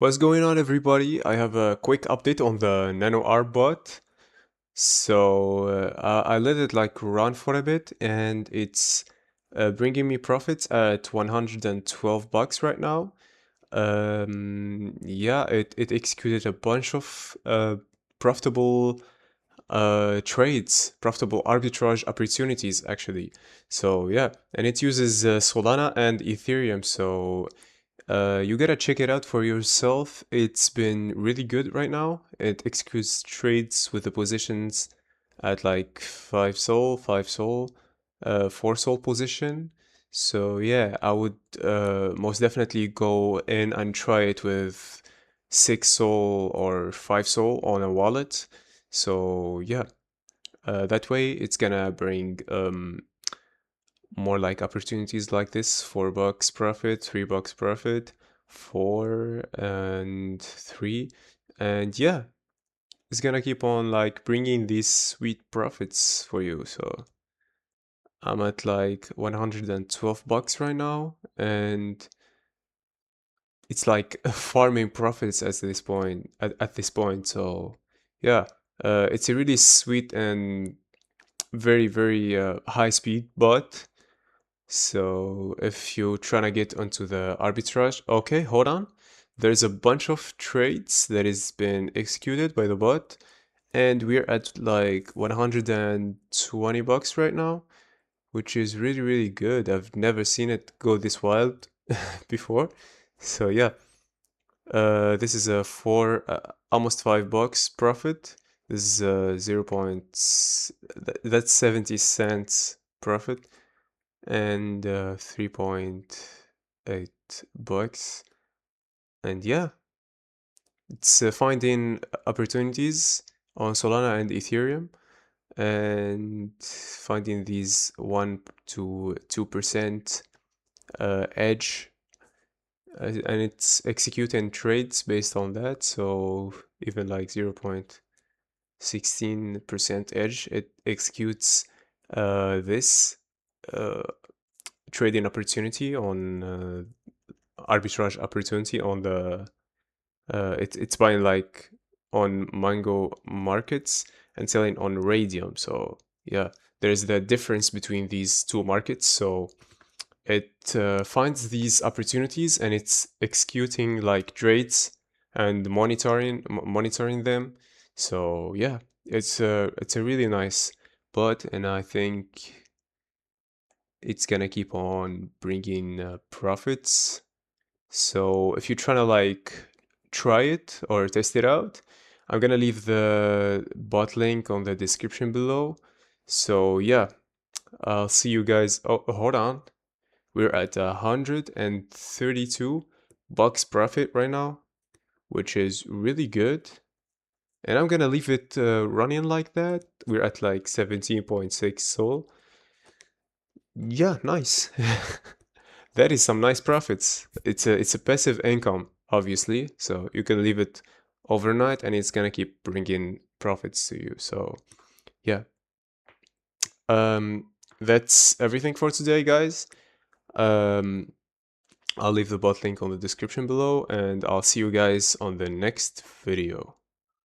What's going on, everybody? I have a quick update on the Nano Arbot. I let it like run for a bit, and it's bringing me profits at 112 bucks right now. Yeah, it executed a bunch of profitable trades, profitable arbitrage opportunities actually. So yeah, and it uses Solana and Ethereum. You gotta check it out for yourself. It's been really good right now. It executes trades with the positions at like 5 sol, 5 sol, 4 sol position. So yeah, I would most definitely go in and try it with 6 sol or 5 sol on a wallet. So yeah, that way it's gonna bring more like opportunities like this: $4 profit, $3 profit, 4 and 3. And yeah, it's gonna keep on like bringing these sweet profits for you. So I'm at like 112 bucks right now, and it's like farming profits at this point. At this point, so yeah, it's a really sweet and very high speed bot. So if you're trying to get onto the arbitrage, okay, hold on. There's a bunch of trades that has been executed by the bot, and we're at like 120 bucks right now, which is really good. I've never seen it go this wild before. So yeah, this is a almost $5 profit. This is 0. That's 70 cents profit, and 3.8 bucks. And yeah, it's finding opportunities on Solana and Ethereum, and finding these 1 to 2% edge, and it's executing trades based on that. So even like 0.16% edge, it executes this trading opportunity on arbitrage opportunity on the it's buying like on Mango markets and selling on Radium. So yeah, there's the difference between these two markets. So it finds these opportunities, and it's executing like trades and monitoring them. So yeah, it's a really nice bot, and I think it's gonna keep on bringing profits. So if you're trying to like try it or test it out, I'm gonna leave the bot link on the description below. So yeah, I'll see you guys. Oh, hold on. We're at 132 bucks profit right now, which is really good. And I'm gonna leave it running like that. We're at like 17.6 sol. Yeah, nice. That is some nice profits. It's a passive income, obviously, so you can leave it overnight and it's gonna keep bringing profits to you. So yeah, that's everything for today, guys. Um, I'll leave the bot link on the description below, and I'll see you guys on the next video.